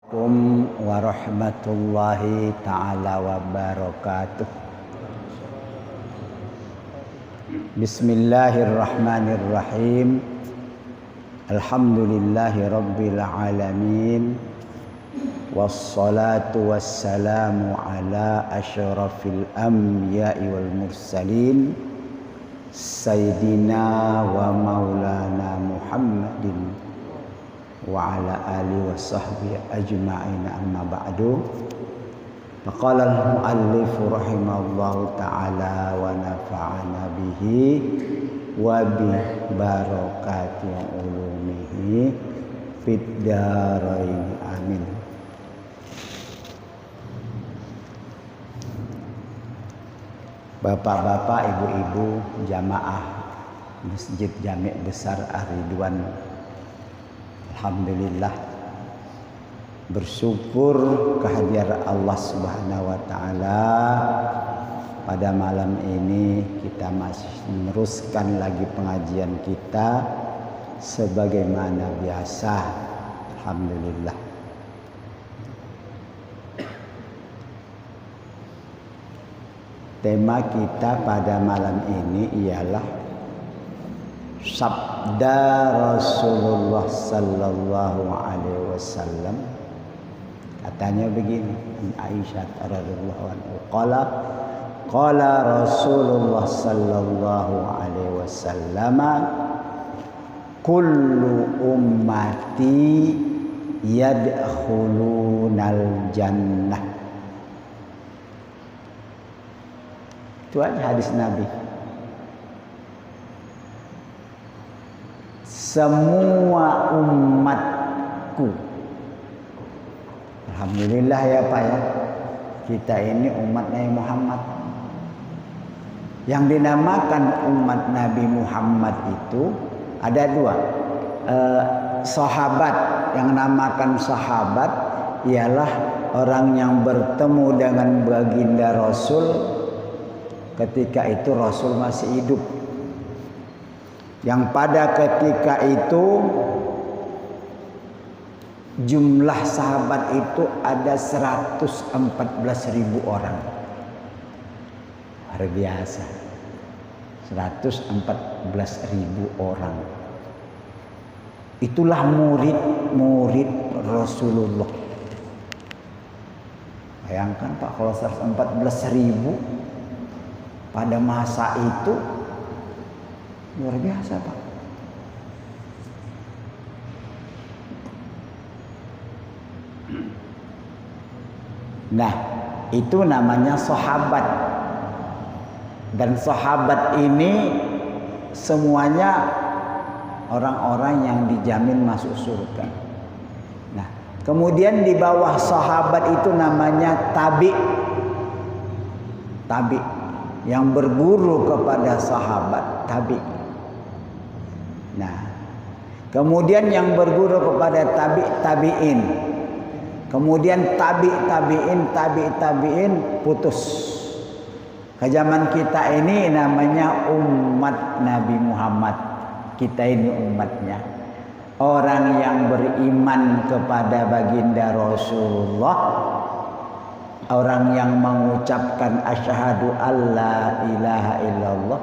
Assalamualaikum warahmatullahi ta'ala wabarakatuh. Bismillahirrahmanirrahim. Alhamdulillahi rabbil alamin. Wassalatu wassalamu ala asyrafil anbiya'i wal mursalin Sayyidina wa maulana Muhammadin wa ala alihi wa sahbihi ajma'in, amma ba'du. Faqala al-muallif rahimahullahu ta'ala wa nafa'ana bihi wa bi barakati ulumihi fid dharain, amin. Bapak-bapak, ibu-ibu jamaah Masjid Jami' Besar Ar-Ridwan, alhamdulillah, bersyukur kehadiran Allah Subhanahu wa taala. Pada malam ini kita masih meneruskan lagi pengajian kita sebagaimana biasa, alhamdulillah. Tema kita pada malam ini ialah sabda Rasulullah sallallahu alaihi wasallam. Katanya begini, Aisyah radhiyallahu anha, qala Rasulullah sallallahu alaihi wasallam, kullu ummati yadkhulunal jannah. Itu hadis Nabi. Semua umatku, alhamdulillah ya Pak ya, kita ini umat Nabi Muhammad. Yang dinamakan umat Nabi Muhammad itu ada dua. Sahabat, yang namakan sahabat ialah orang yang bertemu dengan baginda Rasul ketika itu Rasul masih hidup, yang pada ketika itu jumlah sahabat itu ada 114.000 orang. Luar biasa, 114.000 orang. Itulah murid-murid Rasulullah. Bayangkan Pak, kalau 114.000 pada masa itu luar biasa Pak. Nah, itu namanya sahabat. Dan sahabat ini semuanya orang-orang yang dijamin masuk surga. Nah, kemudian di bawah sahabat itu namanya tabi. Tabi yang berguru kepada sahabat, tabi. Nah, kemudian yang berguru kepada tabi'in. Kemudian tabi'in putus. Ke zaman kita ini namanya umat Nabi Muhammad. Kita ini umatnya. Orang yang beriman kepada baginda Rasulullah, orang yang mengucapkan asyhadu alla ilaha illallah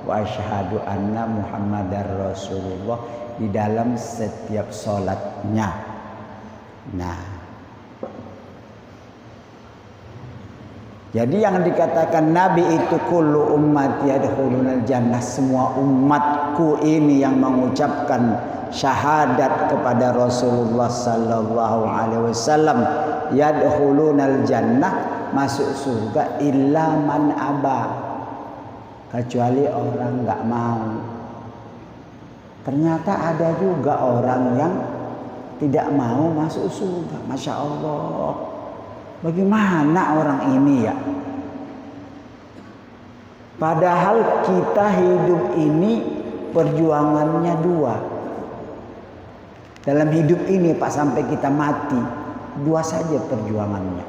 wa asyhadu anna muhammadar rasulullah di dalam setiap sholatnya. Nah, jadi yang dikatakan Nabi itu kullu ummati yadkhulunal jannah, semua umatku ini yang mengucapkan syahadat kepada Rasulullah sallallahu alaihi wasallam, yadkhulunal jannah, masuk surga, illa man aba, kecuali orang enggak mau. Ternyata ada juga orang yang tidak mau masuk surga. Masya Allah, bagaimana orang ini ya? Padahal kita hidup ini perjuangannya dua. Dalam hidup ini Pak, sampai kita mati, dua saja perjuangannya.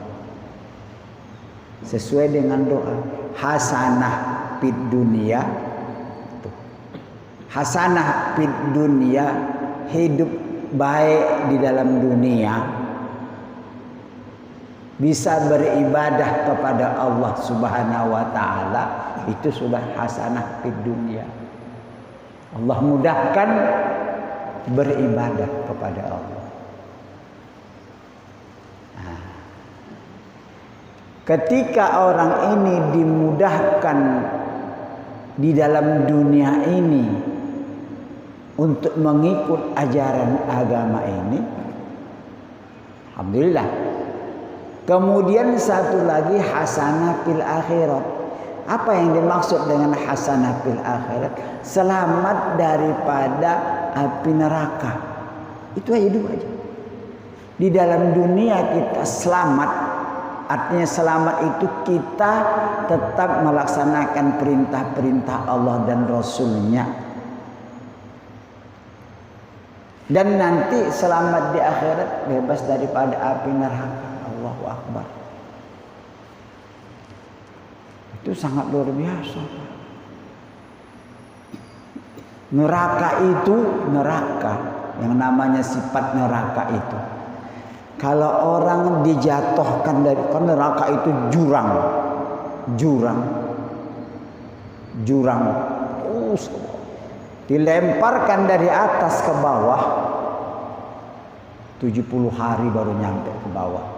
Sesuai dengan doa, hasanah fid dunia, hasanah fid dunia, hidup baik di dalam dunia, bisa beribadah kepada Allah Subhanahu wa taala, itu sudah hasanah di dunia. Allah mudahkan beribadah kepada Allah. Nah, ketika orang ini dimudahkan di dalam dunia ini untuk mengikut ajaran agama ini, alhamdulillah. Kemudian satu lagi hasanah fil akhirat. Apa yang dimaksud dengan hasanah fil akhirat? Selamat daripada api neraka. Itu aja dua aja. Di dalam dunia kita selamat. Artinya selamat itu kita tetap melaksanakan perintah-perintah Allah dan Rasulnya. Dan nanti selamat di akhirat, bebas daripada api neraka. Allahu Akbar. Itu sangat luar biasa. Neraka itu, neraka yang namanya sifat neraka itu, kalau orang dijatuhkan dari, kan neraka itu jurang, dilemparkan dari atas ke bawah, 70 hari baru nyampe ke bawah.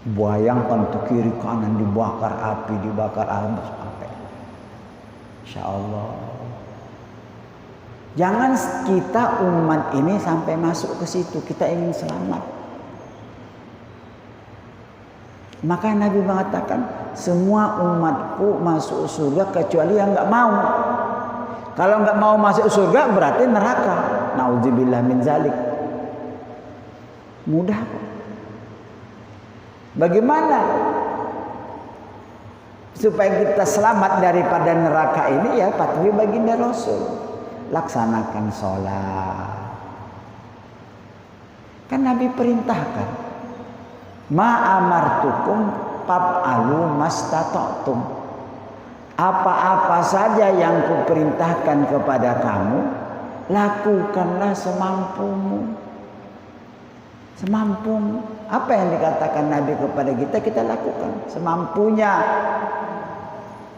Bayangkan tuh kiri kanan dibakar api sampai. Insya Allah. Jangan kita umat ini sampai masuk ke situ. Kita ingin selamat. Maka Nabi mengatakan, semua umatku masuk surga kecuali yang nggak mau. Kalau nggak mau masuk surga berarti neraka. Nauzubillah min zalik. Mudah kok. Bagaimana supaya kita selamat daripada neraka ini? Ya patuhi baginda Rasul. Laksanakan sholat. Kan Nabi perintahkan, ma amartukum faf'alu mastata'tum. Apa-apa saja yang kuperintahkan kepada kamu, lakukanlah semampumu. Semampumu. Apa yang dikatakan Nabi kepada kita, kita lakukan semampunya.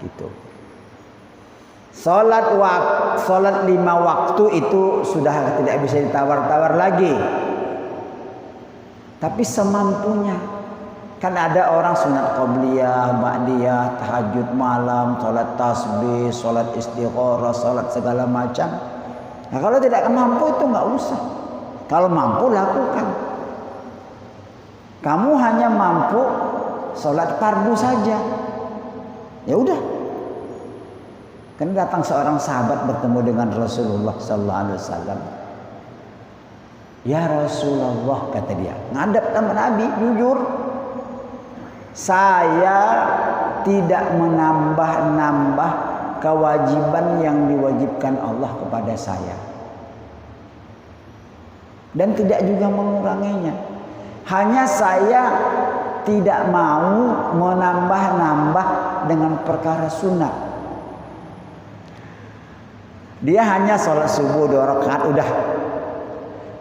Gitu. Salat 5 waktu itu sudah tidak bisa ditawar-tawar lagi. Tapi semampunya. Kan ada orang sunat qabliyah, ba'diyah, tahajud malam, salat tasbih, salat istigharah, salat segala macam. Nah, kalau tidak mampu itu nggak usah. Kalau mampu lakukan. Kamu hanya mampu sholat fardu saja, ya udah. Kan datang seorang sahabat bertemu dengan Rasulullah Sallallahu Alaihi Wasallam. Ya Rasulullah, kata dia, ngadap sama Nabi, jujur, saya tidak menambah-nambah kewajiban yang diwajibkan Allah kepada saya, dan tidak juga menguranginya. Hanya saya tidak mau menambah-nambah dengan perkara sunat. Dia hanya sholat subuh 2 rakaat udah.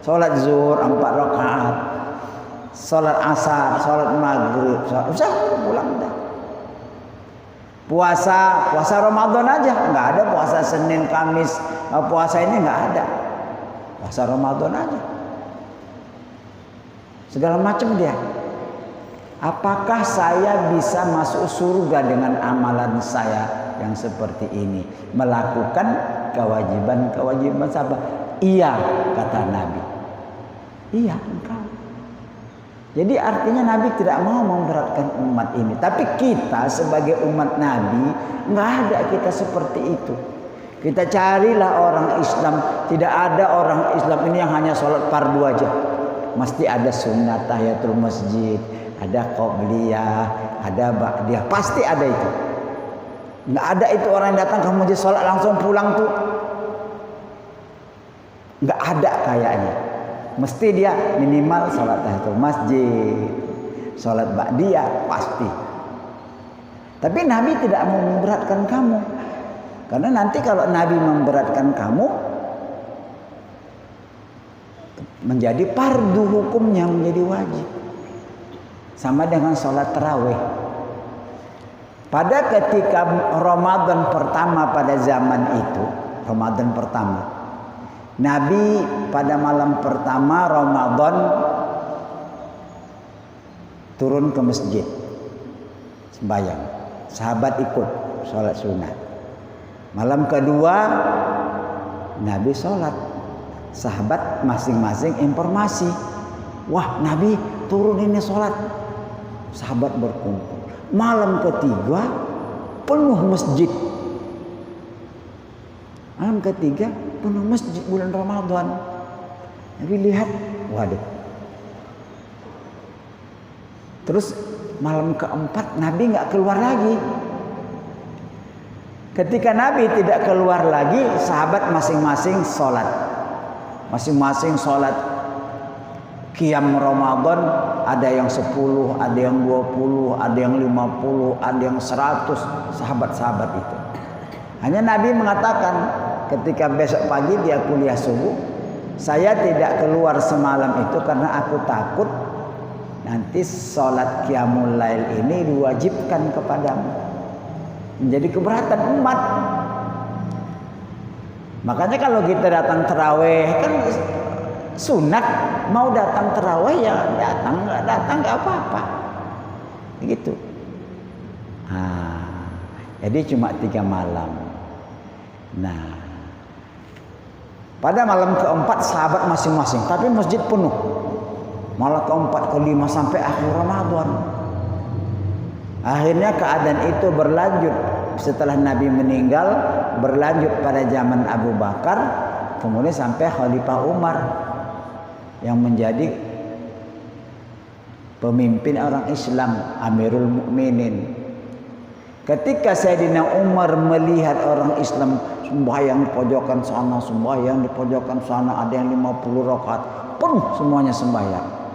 Sholat zuhur 4 rakaat. Sholat asar, sholat maghrib, usah pulang udah. Puasa Ramadan aja, nggak ada puasa Senin, Kamis, puasa ini nggak ada. Puasa Ramadan aja. Segala macam dia. Apakah saya bisa masuk surga dengan amalan saya yang seperti ini? Melakukan kewajiban sahabat. Iya, kata Nabi. Iya, engkau. Jadi artinya Nabi tidak mau memberatkan umat ini. Tapi kita sebagai umat Nabi, nggak ada kita seperti itu. Kita carilah orang Islam. Tidak ada orang Islam ini yang hanya sholat fardu aja. Mesti ada sunat tahiyatul masjid, ada qobliyah, ada ba'diyah, pasti ada itu. Nggak ada itu orang yang datang ke masjid sholat langsung pulang tuh, nggak ada kayaknya. Mesti dia minimal sholat tahiyatul masjid, sholat ba'diyah pasti. Tapi Nabi tidak mau memberatkan kamu, karena nanti kalau Nabi memberatkan kamu, menjadi fardu hukumnya, menjadi wajib. sama dengan sholat tarawih. Pada ketika Ramadan pertama pada zaman itu, Ramadan pertama, Nabi pada malam pertama Ramadan turun ke masjid sembahyang, sahabat ikut sholat sunat. Malam kedua Nabi sholat, sahabat masing-masing informasi, wah Nabi turun ini sholat, sahabat berkumpul. Malam ketiga penuh masjid, malam ketiga penuh masjid bulan Ramadan. Nabi lihat, waduh. Terus malam keempat Nabi nggak keluar lagi. Ketika Nabi tidak keluar lagi, sahabat masing-masing sholat. Masing-masing sholat qiyam Ramadan, ada yang 10, ada yang 20, ada yang 50, ada yang 100 sahabat-sahabat itu. Hanya Nabi mengatakan ketika besok pagi dia kuliah subuh, saya tidak keluar semalam itu karena aku takut nanti sholat qiyamul lail ini diwajibkan kepadamu, menjadi keberatan umat. Makanya kalau kita datang taraweh kan sunat, mau datang taraweh ya datang, nggak datang nggak apa-apa, gitu. Jadi cuma 3 malam. Nah, pada malam keempat sahabat masing-masing, tapi masjid penuh. Malam keempat, kelima sampai akhir Ramadan. Akhirnya keadaan itu berlanjut setelah Nabi meninggal, berlanjut pada zaman Abu Bakar, kemudian sampai Khalifah Umar yang menjadi pemimpin orang Islam, Amirul Mukminin. Ketika Sayyidina Umar melihat orang Islam sembahyang di pojokan sana, sembahyang di pojokan sana, ada yang 50 rakaat, penuh semuanya sembahyang.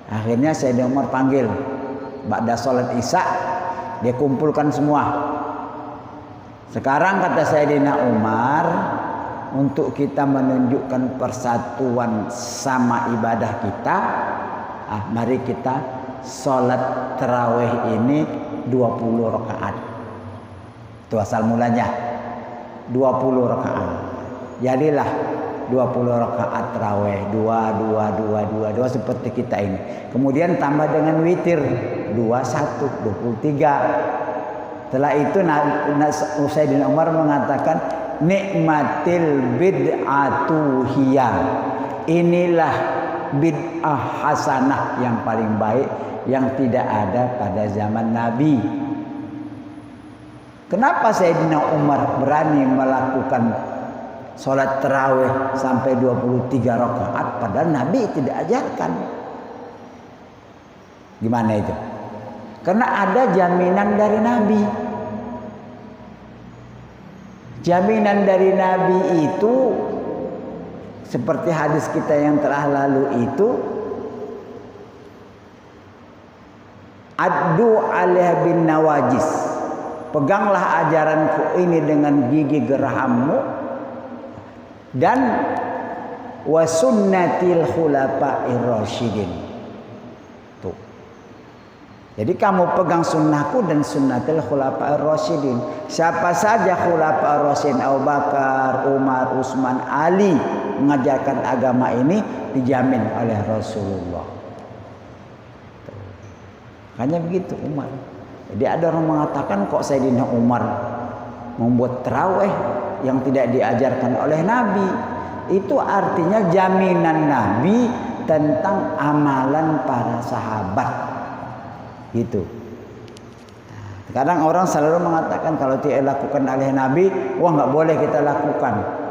Akhirnya Sayyidina Umar panggil, ba'da salat Isya, dia kumpulkan semua. Sekarang kata Sayyidina Umar, untuk kita menunjukkan persatuan sama ibadah kita, mari kita sholat tarawih ini 20 rakaat. Itu asal mulanya 20 rakaat. Jadilah 20 rakaat tarawih, 2 seperti kita ini. Kemudian tambah dengan witir 21, 23. Setelah itu Sayyidina Umar mengatakan, nikmatil bid'atu hiya, inilah bid'ah hasanah yang paling baik yang tidak ada pada zaman Nabi. Kenapa Sayyidina Umar berani melakukan sholat tarawih sampai 23 rakaat padahal Nabi tidak ajarkan? Gimana itu? Karena ada jaminan dari Nabi. Jaminan dari Nabi itu seperti hadis kita yang telah lalu itu, addu alaih bin nawajis, peganglah ajaranku ini dengan gigi gerahammu, dan wa sunnatil khulafa'ir rasyidin. Tuh. Jadi kamu pegang sunnahku dan sunnatil khulafa'ir rasyidin. Siapa saja khulafa'ir rasyidin, Abu Bakar, Umar, Utsman, Ali mengajarkan agama ini dijamin oleh Rasulullah. Hanya begitu Umar. Jadi ada orang mengatakan kok Sayyidina Umar membuat tarawih yang tidak diajarkan oleh Nabi. Itu artinya jaminan Nabi tentang amalan para sahabat. Gitu. Kadang orang selalu mengatakan kalau tidak dilakukan oleh Nabi, wah nggak boleh kita lakukan.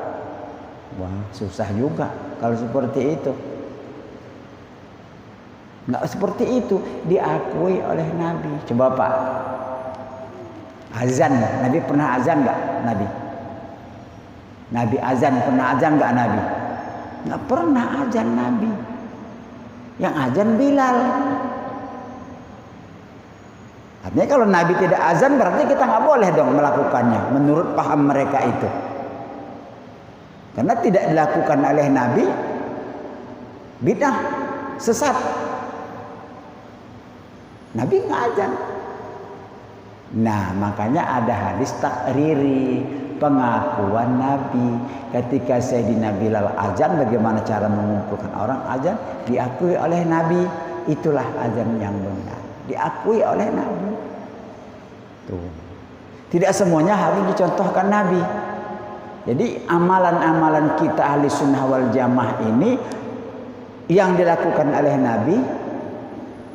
Wah susah juga kalau seperti itu. Nggak seperti itu diakui oleh Nabi. Coba Pak, azan, Nabi pernah azan nggak? Nabi azan, pernah azan nggak Nabi? Nggak pernah azan Nabi. Yang azan Bilal. Artinya kalau Nabi tidak azan berarti kita nggak boleh dong melakukannya menurut paham mereka itu. Karena tidak dilakukan oleh Nabi, bid'ah, sesat. Nabi ngajak. Nah, makanya ada hadis takriri, pengakuan Nabi. Ketika Sayyidina Bilal azan, bagaimana cara mengumpulkan orang azan? Diakui oleh Nabi. Itulah azan yang benar. Diakui oleh Nabi. Tuh. Tidak semuanya harus dicontohkan Nabi. Jadi amalan-amalan kita ahli sunnah wal jamaah ini yang dilakukan oleh Nabi,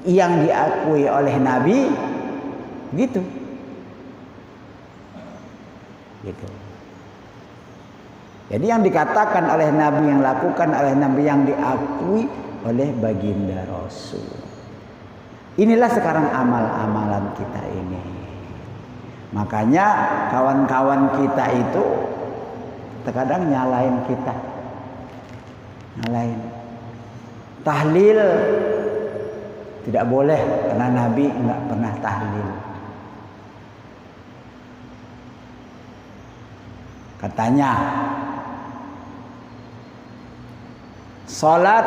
yang diakui oleh Nabi, gitu. Gitu. Jadi yang dikatakan oleh Nabi, yang lakukan oleh Nabi, yang diakui oleh baginda Rasul. Inilah sekarang amal-amalan kita ini. Makanya kawan-kawan kita itu terkadang nyalain kita. Nyalain. Tahlil tidak boleh karena Nabi enggak pernah tahlil. Katanya sholat,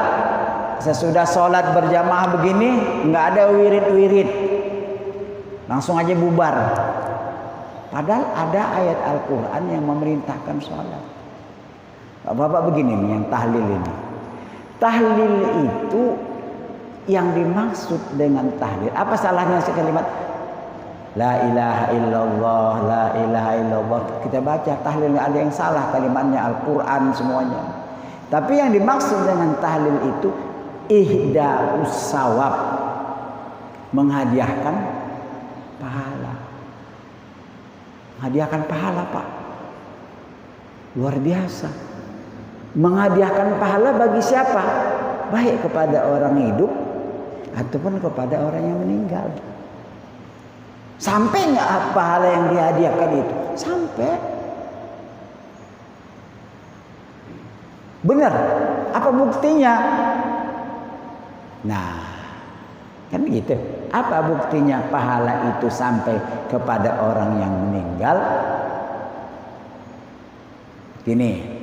sesudah sholat berjamaah begini nggak ada wirid-wirid, langsung aja bubar. Padahal ada ayat Al-Quran yang memerintahkan sholat. Bapak begini nih yang tahlil ini. Tahlil itu yang dimaksud dengan tahlil. Apa salahnya sekalimat La ilaha illallah, la ilaha illallah. Kita baca tahlil, nggak ada yang salah kalimatnya, Al-Quran semuanya. Tapi yang dimaksud dengan tahlil itu ihda'us sawab, menghadiahkan pahala. Menghadiahkan pahala, Pak. Luar biasa. Menghadiahkan pahala bagi siapa? Baik kepada orang hidup ataupun kepada orang yang meninggal. Sampai nggak pahala yang dihadiahkan itu? Sampai. Benar. Apa buktinya? Nah, kan gitu. Apa buktinya pahala itu sampai kepada orang yang meninggal? Gini.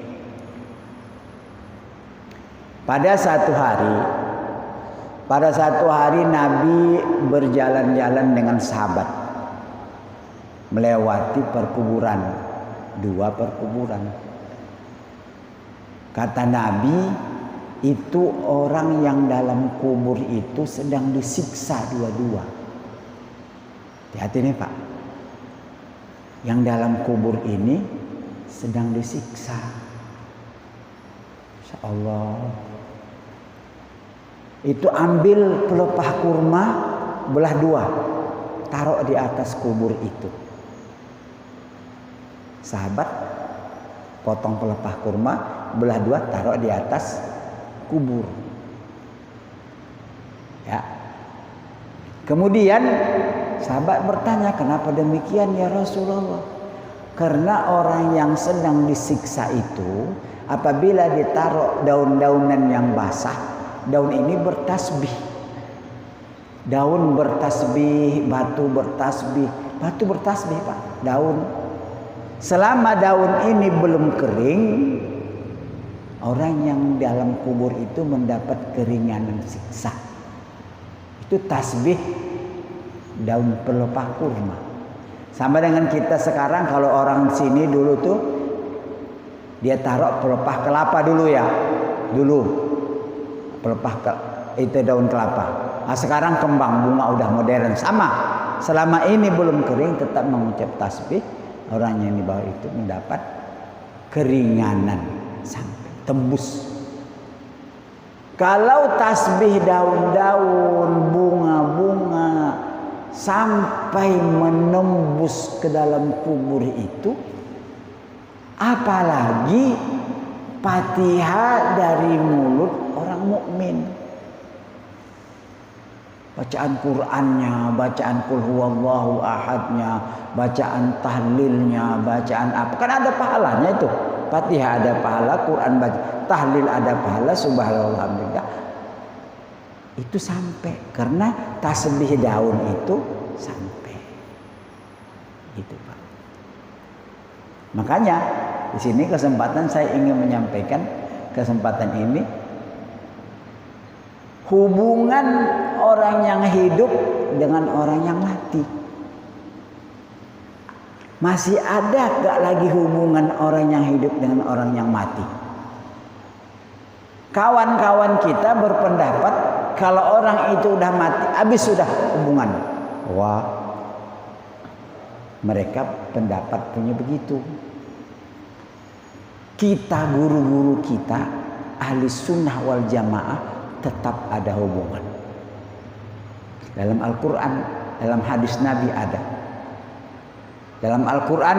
Pada satu hari Nabi berjalan-jalan dengan sahabat melewati perkuburan, 2 perkuburan. Kata Nabi, itu orang yang dalam kubur itu sedang disiksa dua-dua. Hati-hati nih Pak. Yang dalam kubur ini sedang disiksa. Insya Allah. Itu ambil pelepah kurma belah 2, taruh di atas kubur itu. Sahabat potong pelepah kurma belah 2, taruh di atas kubur. Ya. Kemudian sahabat bertanya, kenapa demikian ya Rasulullah? Karena orang yang sedang disiksa itu apabila ditaruh daun-daunan yang basah, daun ini bertasbih. Daun bertasbih, batu bertasbih. Batu bertasbih Pak, daun. Selama daun ini belum kering, orang yang dalam kubur itu mendapat keringanan siksa. Itu tasbih daun pelepah kurma. Sama dengan kita sekarang, kalau orang sini dulu tuh dia taruh pelepah kelapa dulu ya. Dulu pelepah itu daun kelapa. Nah, sekarang kembang bunga udah modern. Sama. Selama ini belum kering tetap mengucap tasbih. Orang yang di bawah itu mendapat keringanan sampai tembus. Kalau tasbih daun-daun, bunga-bunga sampai menembus ke dalam kubur itu, apalagi Fatihah dari mulut orang mukmin. Bacaan Qur'annya, bacaan Qul huwallahu ahadnya, bacaan tahlilnya, bacaan apa? Kan ada pahalanya itu. Fatihah ada pahala, Quran baca, tahlil ada pahala, subhanallah alhamdulillah. Itu sampai karena tasbih daun itu sampai. Gitu, Pak. Makanya di sini kesempatan saya ingin menyampaikan kesempatan ini, hubungan orang yang hidup dengan orang yang mati. Masih ada gak lagi hubungan orang yang hidup dengan orang yang mati? Kawan-kawan kita berpendapat kalau orang itu udah mati, habis sudah hubungan. Wah, mereka pendapat punya begitu. Kita, guru-guru kita, ahli sunnah wal jamaah, tetap ada hubungan. Dalam Al-Quran, dalam hadis Nabi ada. Dalam Al-Quran,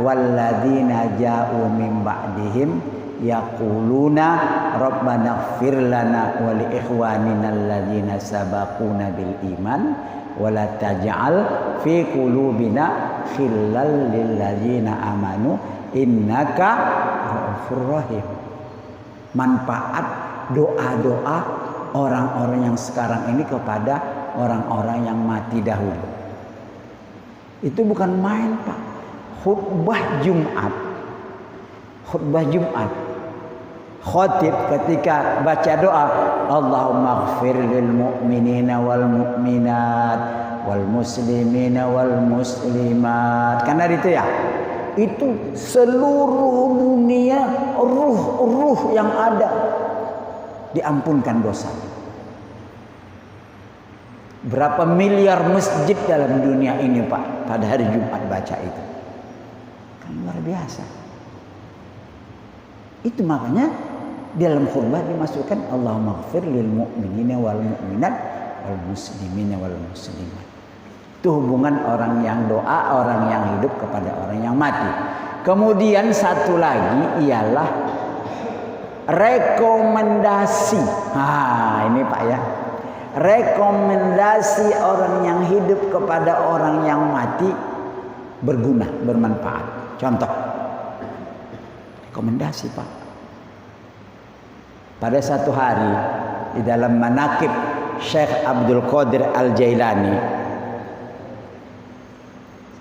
walladzina ja'u min ba'dihim yaquluna rabbana ighfir lana wa li ikhwanina alladzina sabaquna bil iman wa la taj'al fi qulubina khillal lil ladzina amanu innaka ra'ufur rahim. Manfaat doa-doa orang-orang yang sekarang ini kepada orang-orang yang mati dahulu. Itu bukan main, Pak. Khutbah Jumat. Khutbah Jumat. Khatib ketika baca doa, Allahumma ighfir lil mu'minina wal mu'minat wal muslimina wal muslimat. Karena itu ya, itu seluruh dunia ruh-ruh yang ada diampunkan dosa. Berapa miliar masjid dalam dunia ini, Pak, pada hari Jumat baca itu. Kan luar biasa. Itu makanya dalam khutbah dimasukkan Allahumma ighfir lil mu'minina wal mu'minat wal muslimina wal muslimat. Itu hubungan orang yang doa, orang yang hidup kepada orang yang mati. Kemudian satu lagi ialah rekomendasi. Ini Pak ya. Rekomendasi orang yang hidup kepada orang yang mati berguna, bermanfaat. Contoh, rekomendasi, Pak. Pada satu hari di dalam manaqib Syekh Abdul Qadir Al-Jailani,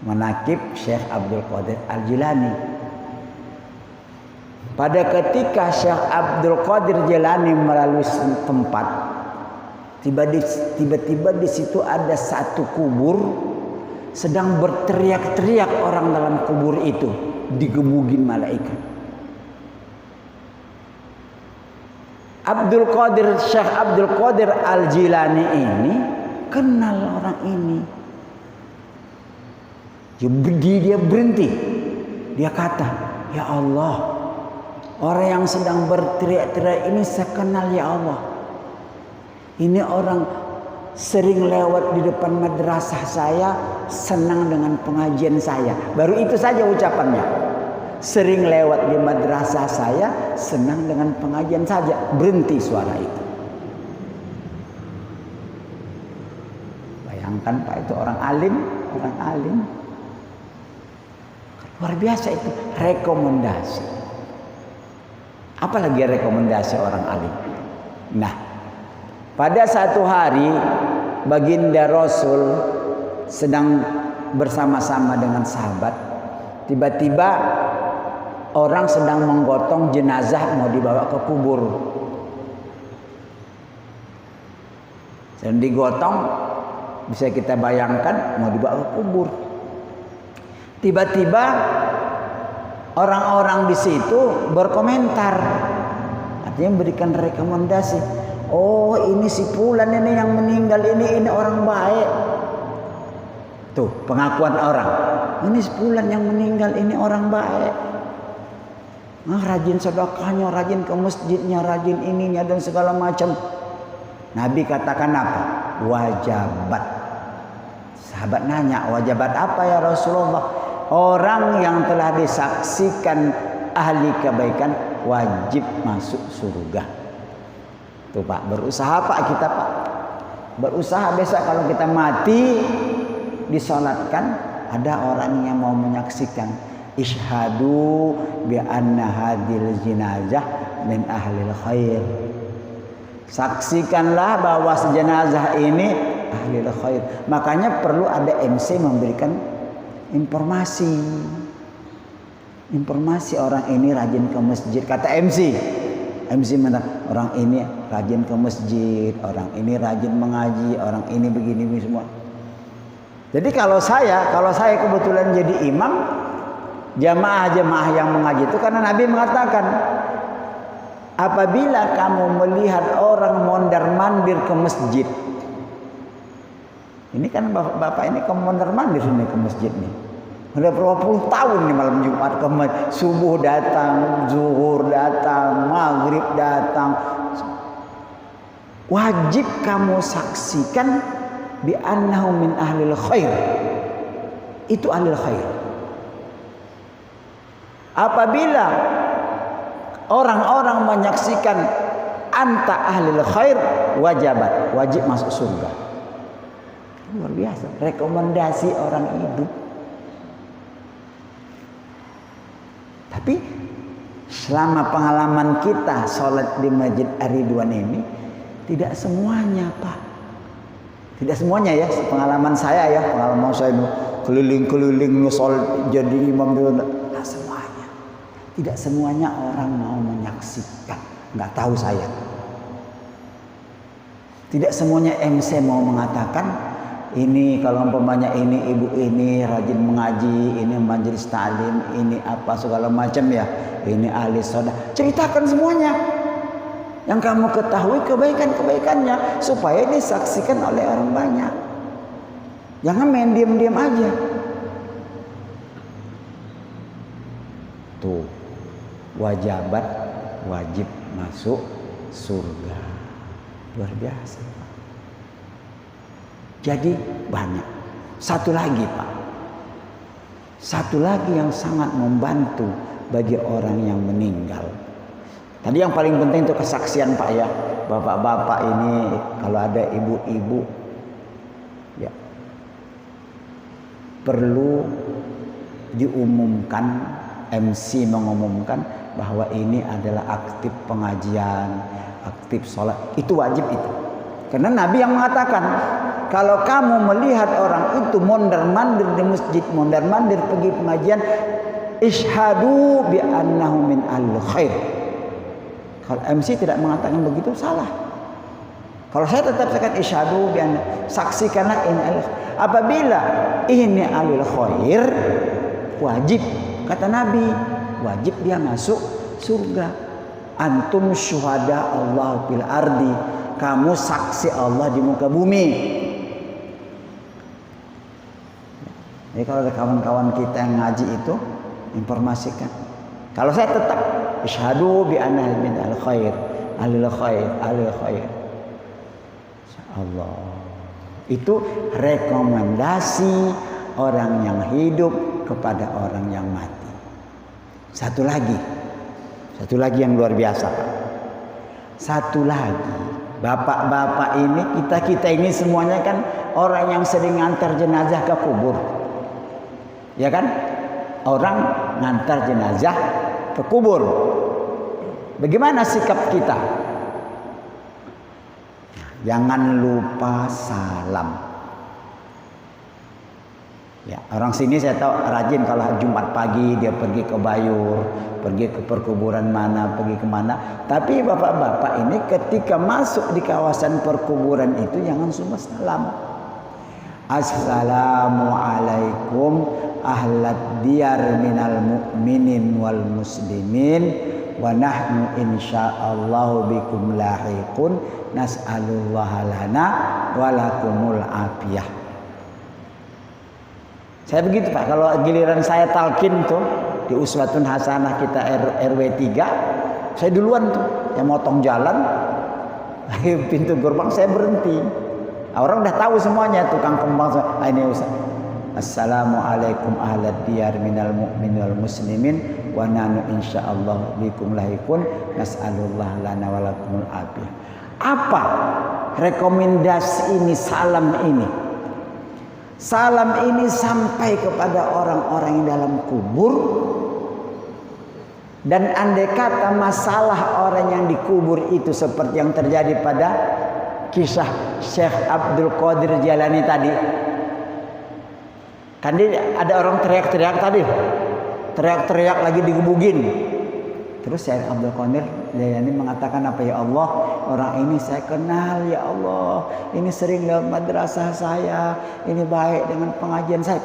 manaqib Syekh Abdul Qadir Al-Jailani, pada ketika Syekh Abdul Qadir Jailani melalui tempat, tiba-tiba di situ ada satu kubur, sedang berteriak-teriak orang dalam kubur itu, digebugin malaikat. Syekh Abdul Qadir Al-Jilani ini kenal orang ini. Dia berhenti. Dia kata, ya Allah, orang yang sedang berteriak-teriak ini saya kenal ya Allah. Ini orang sering lewat di depan madrasah saya, senang dengan pengajian saya. Baru itu saja ucapannya. Sering lewat di madrasah saya, senang dengan pengajian saja. Berhenti suara itu. Bayangkan Pak, itu orang alim, orang alim. Luar biasa itu rekomendasi. Apalagi rekomendasi orang alim. Nah, pada satu hari baginda Rasul sedang bersama-sama dengan sahabat. Tiba-tiba orang sedang menggotong jenazah mau dibawa ke kubur. Dan digotong, bisa kita bayangkan mau dibawa ke kubur. Tiba-tiba orang-orang di situ berkomentar, artinya memberikan rekomendasi. Oh, ini si Fulan ini yang meninggal ini orang baik. Tuh pengakuan orang. Ini si Fulan yang meninggal ini orang baik. Rajin sedekahnya, rajin ke masjidnya, rajin ininya dan segala macam. Nabi katakan apa? Wajabat. Sahabat nanya, wajabat apa ya Rasulullah? Orang yang telah disaksikan ahli kebaikan wajib masuk surga. Tuh Pak, berusaha Pak kita Pak. Berusaha besok kalau kita mati disolatkan, ada orang yang mau menyaksikan. Ishhadu bi anna hadil jenazah min ahlil khair. Saksikanlah bahwa jenazah ini ahlil khair. Makanya perlu ada MC memberikan informasi orang ini rajin ke masjid. Kata MC, MC mana orang ini rajin ke masjid, orang ini rajin mengaji, orang ini begini semua. Jadi kalau saya kebetulan jadi imam jamaah yang mengaji itu, karena Nabi mengatakan apabila kamu melihat orang mondar-mandir ke masjid, ini kan bapak ini ke mondar-mandir ini ke masjid nih. Udah berapa puluh tahun nih malam Jumat ke subuh datang, zuhur datang, maghrib datang. Wajib kamu saksikan bi annahu min ahlil khair. Itu ahlil khair. Apabila orang-orang menyaksikan anta ahlil khair, wajib masuk surga. Luar biasa, rekomendasi orang hidup. Tapi selama pengalaman kita sholat di Masjid Ar-Ridwan ini, tidak semuanya Pak. Tidak semuanya ya, pengalaman saya itu keliling-keliling sholat jadi imam itu. Tidak semuanya. Tidak semuanya orang mau menyaksikan. Nggak tahu saya. Tidak semuanya MC mau mengatakan, ini kalau umpamanya ini ibu ini rajin mengaji, ini majelis ta'lim, ini apa segala macam ya, ini ahli soda. Ceritakan semuanya yang kamu ketahui kebaikan-kebaikannya supaya disaksikan oleh orang banyak. Jangan main diam-diam aja. Tuh, wajib masuk surga. Luar biasa. Jadi banyak. Satu lagi Pak. Satu lagi yang sangat membantu bagi orang yang meninggal. Tadi yang paling penting itu kesaksian Pak ya. Bapak-bapak ini, kalau ada ibu-ibu ya, perlu diumumkan, MC mengumumkan bahwa ini adalah aktif pengajian, aktif sholat. Itu wajib itu. Karena Nabi yang mengatakan, kalau kamu melihat orang itu mondar-mandir di masjid, mondar-mandir pergi pengajian, ishadu bi annahu min al-khair. Kalau MC tidak mengatakan begitu, salah. Kalau saya tetap katakan ishadu bi anna, saksikanlah ini al-khair. Apabila ini al-khair, wajib, kata Nabi, wajib dia masuk surga. Antum syuhada Allah fil ardi. Kamu saksi Allah di muka bumi. Jadi kalau ada kawan-kawan kita yang ngaji itu, informasikan. Kalau saya tetap isyhadu bi anna min al-khair, al-khair. Insyaallah. Itu rekomendasi orang yang hidup kepada orang yang mati. Satu lagi yang luar biasa, Pak. Satu lagi, bapak-bapak ini, kita ini semuanya kan orang yang sering ngantar jenazah ke kubur. Ya kan? Orang ngantar jenazah ke kubur. Bagaimana sikap kita? Jangan lupa salam. Ya, orang sini saya tahu rajin kalau Jumat pagi dia pergi ke Bayur, pergi ke perkuburan mana, pergi kemana. Tapi bapak-bapak ini ketika masuk di kawasan perkuburan itu jangan cuma salam. Assalamualaikum ahlat diyar minal mu'minin wal muslimin wa nahnu insyaallahu bikum lahiqun nas'alullaha lana walakumul afiyah. Saya begitu Pak, kalau giliran saya talqin tuh di Uswatun Hasanah kita RW 3, saya duluan tuh yang motong jalan, pintu gerbang saya berhenti. Orang udah tahu semuanya, tukang kembang ini Ustaz. Assalamualaikum ahlad diyar minal mu'min wal muslimin wa nanu insyaallah bikum lahikun nas'alullah lana walakumul afiyah. Apa rekomendasi ini, salam ini? Salam ini sampai kepada orang-orang yang dalam kubur. Dan andai kata masalah orang yang dikubur itu seperti yang terjadi pada kisah Syekh Abdul Qadir Jalani tadi. Kan ada orang teriak-teriak tadi. Teriak-teriak lagi digebugin. Terus Syekh Abdul Qadir Jailani mengatakan apa, ya Allah, orang ini saya kenal ya Allah, ini sering lewat madrasah saya, ini baik dengan pengajian saya.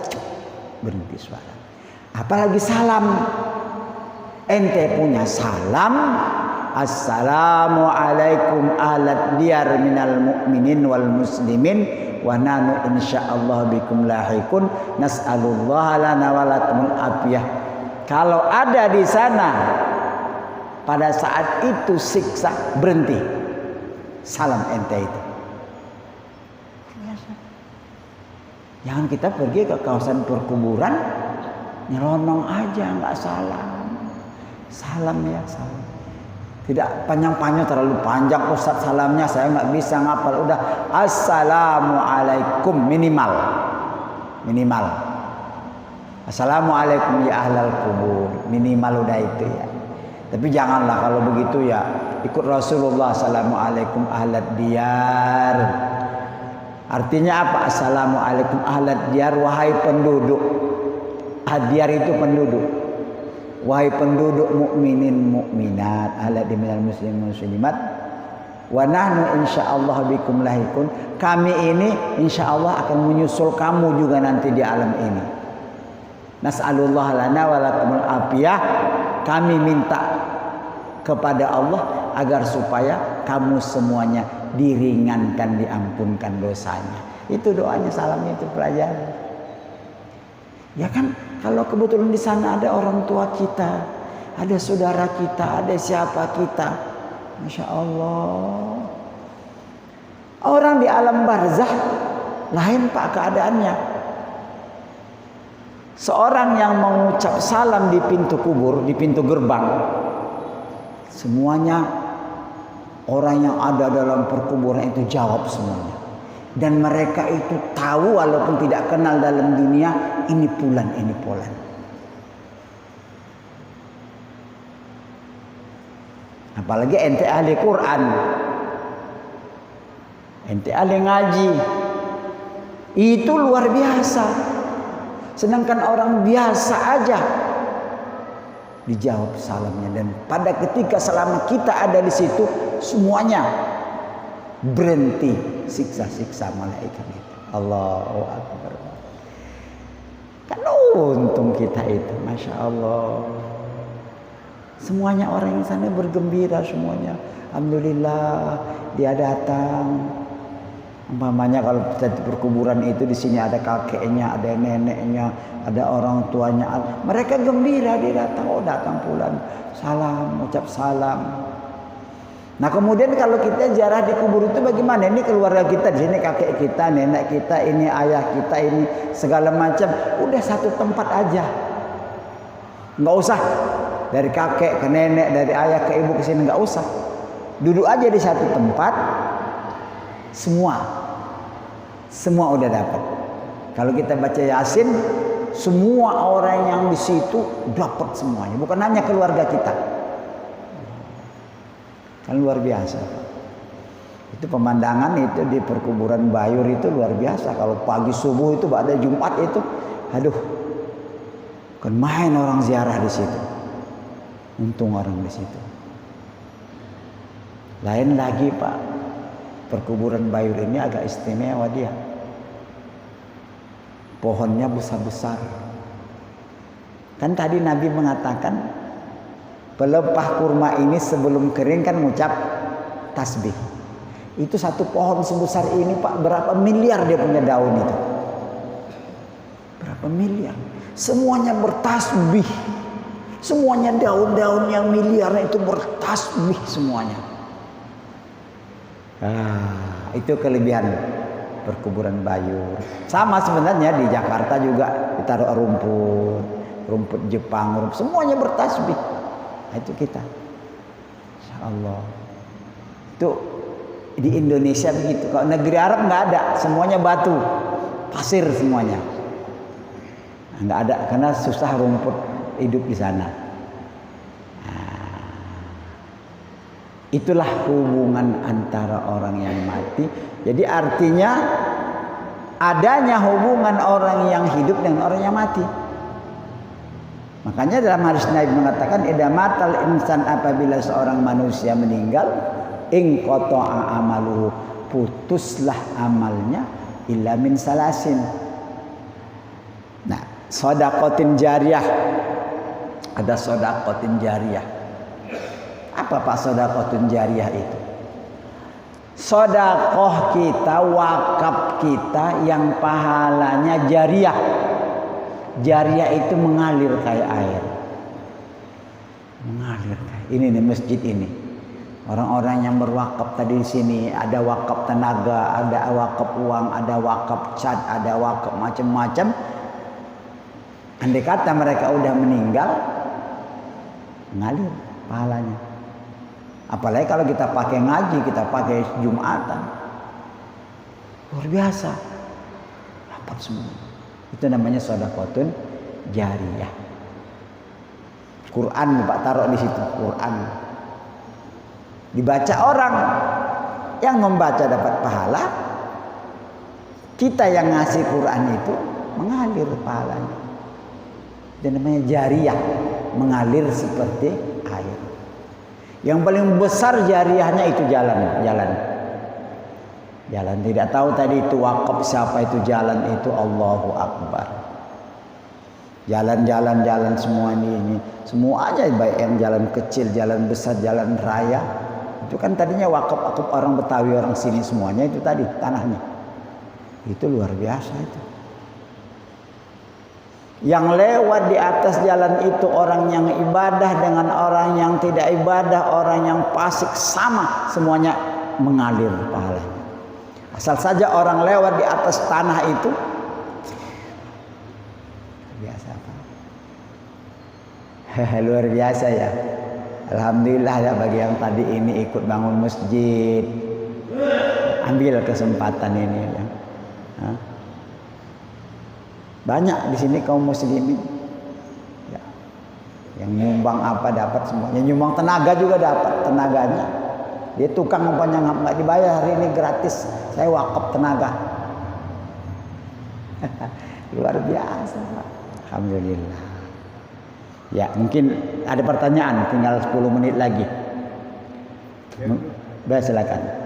Berhenti suara. Apalagi salam. Ente punya salam, assalamualaikum ahlat diyar minal mu'minin wal muslimin wa nanu insyaallah bikum lahikun nas'alullah lana walakumul afiyah. Kalau ada di sana pada saat itu siksa, berhenti. Salam ente itu. Jangan kita pergi ke kawasan perkuburan nyelonong aja, nggak salam. Salam ya, salam. Tidak panjang-panjang, terlalu panjang Ustaz salamnya, saya nggak bisa ngapal. Udah assalamualaikum minimal. Assalamualaikum ya ahlal kubur, minimal udah itu ya. Tapi janganlah kalau begitu ya ikut Rasulullah, assalamualaikum ahlat diyar. Artinya apa? Assalamualaikum ahlat diyar, wahai penduduk. Diyar itu penduduk. Wahai penduduk mukminin mukminat, ahlat minal muslimin muslimat. Wa nahnu insyaallah bikum lahikun. Kami ini insyaallah akan menyusul kamu juga nanti di alam ini. Nas'alullah lana wa lakumul afiyah. Kami minta kepada Allah agar supaya kamu semuanya diringankan, diampunkan dosanya. Itu doanya, salamnya itu pelajaran. Ya kan, kalau kebetulan di sana ada orang tua kita, ada saudara kita, ada siapa kita, masya Allah. Orang di alam barzah lain pak keadaannya. Seorang yang mengucap salam di pintu kubur, di pintu gerbang, semuanya orang yang ada dalam perkuburan itu jawab semuanya. Dan mereka itu tahu walaupun tidak kenal dalam dunia, ini fulan, ini fulan. Apalagi ente ahli Quran, ente ahli ngaji, itu luar biasa. Sedangkan orang biasa aja dijawab salamnya. Dan pada ketika selama kita ada di situ, semuanya berhenti siksa-siksa malaikat itu. Allahu Akbar. Kan untung kita itu, masya Allah. Semuanya orang yang sana bergembira semuanya. Alhamdulillah dia datang. Umpamanya kalau kita di perkuburan itu, di sini ada kakeknya, ada neneknya, ada orang tuanya, mereka gembira dia datang. Oh datang pulang, salam, ucap salam. Nah kemudian kalau kita ziarah di kubur itu bagaimana? Ini keluarga kita, di sini kakek kita, nenek kita, ini ayah kita, ini segala macam. Udah satu tempat aja, nggak usah dari kakek ke nenek, dari ayah ke ibu ke sini, nggak usah. Duduk aja di satu tempat. Semua udah dapat. Kalau kita baca Yasin, semua orang yang di situ dapat semuanya, bukan hanya keluarga kita. Kan luar biasa. Itu pemandangan itu di perkuburan Bayur itu luar biasa. Kalau pagi subuh itu pada Jumat itu, aduh, kan main orang ziarah di situ. Untung orang di situ. Lain lagi Pak. Perkuburan Bayur ini agak istimewa dia. Pohonnya besar-besar. Kan tadi Nabi mengatakan pelepah kurma ini sebelum kering kan ngucap tasbih. Itu satu pohon sebesar ini Pak, berapa miliar dia punya daun itu. Berapa miliar. Semuanya bertasbih. Semuanya daun-daun yang miliar itu bertasbih semuanya. Itu kelebihan perkuburan Bayur. Sama sebenarnya di Jakarta juga ditaruh rumput Jepang, semuanya bertasbih. Itu kita, Insya Allah. Itu di Indonesia begitu. Kalau negeri Arab nggak ada, semuanya batu, pasir semuanya. Nggak ada karena susah rumput hidup di sana. Itulah hubungan antara orang yang mati. Jadi artinya adanya hubungan orang yang hidup dengan orang yang mati. Makanya dalam hadis Nabi mengatakan idza matal insan, apabila seorang manusia meninggal, in qata'a amaluhu, putuslah amalnya, illa min salasin. Nah, shadaqatin jariyah. Ada shadaqatin jariyah. Apa Pak shadaqatin jariyah itu? Sedekah kita, wakaf kita yang pahalanya jariyah. Jariyah itu mengalir kayak air. Mengalir kayak ini nih masjid ini. Orang-orang yang berwakaf tadi di sini, ada wakaf tenaga, ada wakaf uang, ada wakaf cat, ada wakaf macam-macam. Andai kata mereka udah meninggal, mengalir pahalanya. Apalagi kalau kita pakai ngaji, kita pakai Jumatan, luar biasa, dapat semua. Itu namanya shadaqatun jariyah. Quran Pak taruh di situ, Quran dibaca orang, yang membaca dapat pahala, kita yang ngasih Quran itu mengalir pahalanya. Itu namanya jariyah, mengalir seperti air. Yang paling besar jariyahnya itu jalan. Tidak tahu tadi itu wakaf siapa, itu jalan itu Allahu Akbar. Jalan semua ini semua aja, baik yang jalan kecil, jalan besar, jalan raya. Itu kan tadinya wakaf orang Betawi, orang sini semuanya itu tadi tanahnya. Itu luar biasa itu. Yang lewat di atas jalan itu orang yang ibadah dengan orang yang tidak ibadah, orang yang fasik sama, semuanya mengalir pahalanya. Asal saja orang lewat di atas tanah itu biasa apa? Luar biasa ya. Alhamdulillah ya bagi yang tadi ini ikut bangun masjid. Ambil kesempatan ini ya. Banyak di sini kaum muslimin ya, yang nyumbang apa dapat semuanya, nyumbang tenaga juga dapat tenaganya. Dia tukang umpamanya nggak dibayar hari ini gratis, saya wakaf tenaga. Luar biasa Pak. Alhamdulillah. Ya mungkin ada pertanyaan, tinggal 10 menit lagi. Baik silakan.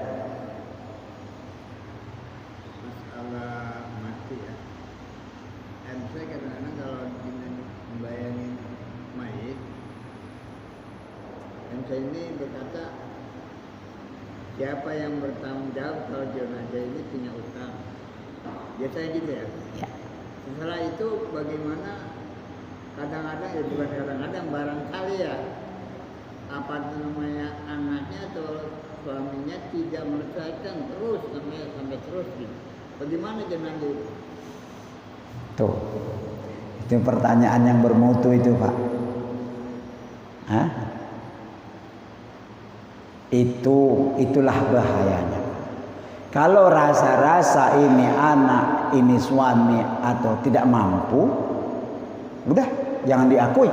Ini berkata, siapa yang bertanggung jawab kalau jenazah ini punya utang? Biasanya gitu ya. Setelah itu bagaimana? Kadang-kadang ya bukan kadang-kadang, barangkali ya apa namanya anaknya atau suaminya tidak menyelesaikan terus sampai terus gitu. Bagaimana jenazah itu? Tuh, itu pertanyaan yang bermutu itu Pak. Hah? Itulah bahayanya. Kalau rasa-rasa ini anak, ini suami atau tidak mampu, udah jangan diakui.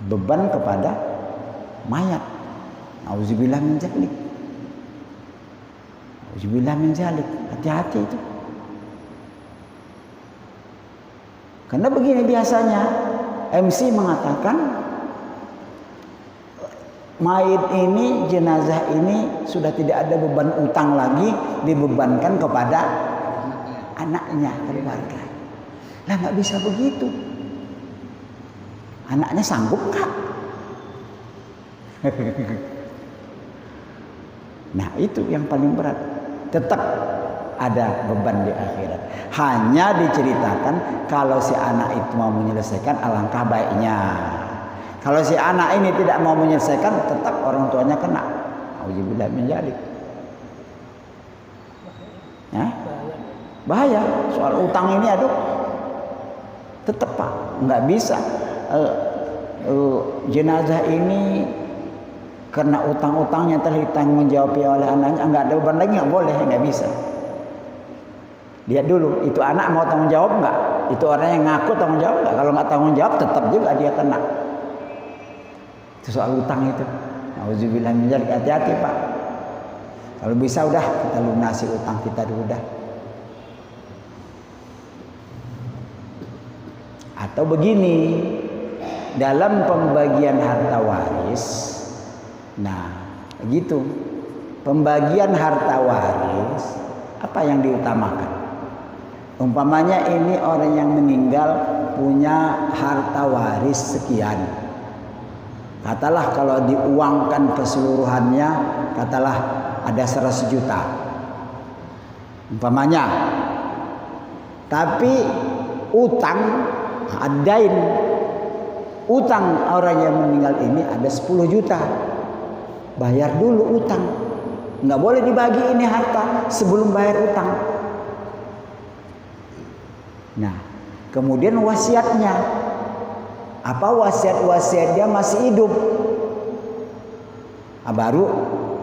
Beban kepada mayat. Auzubillah min dzalik. Auzubillah min dzalik. Hati-hati itu. Karena begini biasanya MC mengatakan mayit ini, jenazah ini sudah tidak ada beban utang lagi, dibebankan kepada anaknya, keluarga. Lah nggak bisa begitu. Anaknya sanggup nggak? Nah itu yang paling berat. Tetap ada beban di akhirat. Hanya diceritakan kalau si anak itu mau menyelesaikan, alangkah baiknya. Kalau si anak ini tidak mau menyelesaikan, tetap orang tuanya kena. Auzubillah min dzalik. Bahaya. Soal utang ini aduh. Tetap Pak, nggak bisa. Jenazah ini karena utang-utangnya telah ditanggung jawab oleh anaknya, nggak ada beban lagi, nggak boleh, nggak bisa. Lihat dulu, itu anak mau tanggung jawab nggak? Itu orang yang ngaku tanggung jawab nggak? Kalau nggak tanggung jawab, tetap juga dia kena. Itu soal utang itu. Auzubillah min dzalik, hati-hati Pak. Kalau bisa udah kita lunasi utang kita dulu dah. Atau begini, dalam pembagian harta waris, nah begitu, pembagian harta waris apa yang diutamakan? Umpamanya ini orang yang meninggal punya harta waris sekian. Katalah kalau diuangkan keseluruhannya, katalah ada 100 juta. Umpamanya. Tapi utang, adain. Utang orang yang meninggal ini ada 10 juta. Bayar dulu utang. Nggak boleh dibagi ini harta sebelum bayar utang. Nah, kemudian wasiatnya. Apa wasiat dia masih hidup? Baru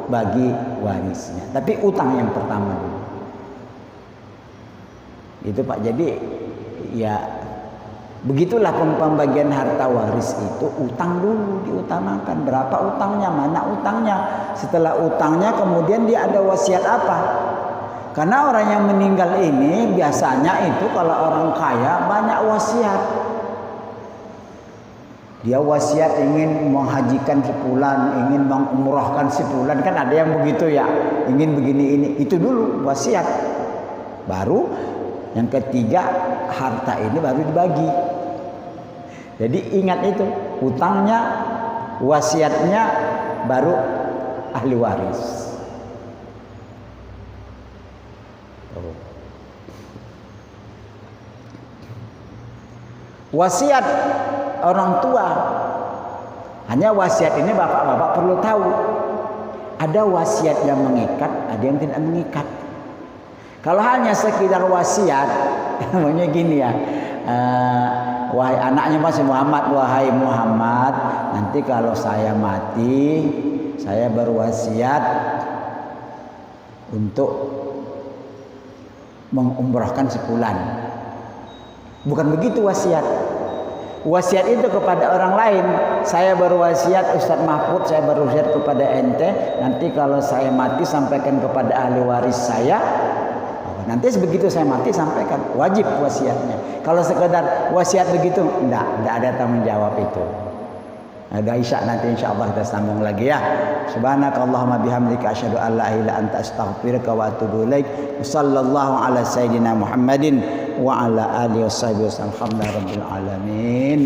bagi warisnya. Tapi utang yang pertama dulu. Itu Pak. Jadi ya begitulah pembagian harta waris itu, utang dulu diutamakan. Berapa utangnya, mana utangnya. Setelah utangnya kemudian dia ada wasiat apa? Karena orang yang meninggal ini biasanya itu kalau orang kaya banyak wasiat. Dia wasiat ingin menghajikan sebulan, ingin mengumrohkan sebulan, kan ada yang begitu ya. Ingin begini ini, itu dulu wasiat. Baru yang ketiga harta ini baru dibagi. Jadi ingat itu, utangnya, wasiatnya, baru ahli waris. Wasiat orang tua, hanya wasiat ini bapak-bapak perlu tahu. Ada wasiat yang mengikat, ada yang tidak mengikat. Kalau hanya sekedar wasiat, namanya gini ya, wahai anaknya masih Muhammad, wahai Muhammad, nanti kalau saya mati, saya berwasiat untuk mengumrohkan sebulan. Bukan begitu wasiat. Wasiat itu kepada orang lain. Saya berwasiat Ustadz Mahfud, saya berwasiat kepada ente, nanti kalau saya mati sampaikan kepada ahli waris saya. Nanti begitu saya mati sampaikan. Wajib wasiatnya. Kalau sekedar wasiat begitu, enggak ada tanggung jawab itu. Ada Isya nanti insyaallah kita sambung lagi ya. Subhanakallahumma bihamdika asyhadu an la ilaha illa anta astaghfiruka wa atubu ilaik. Sallallahu ala sayyidina Muhammadin wa ala alihi washabihi wasallam. Alhamdulillahirabbil alamin.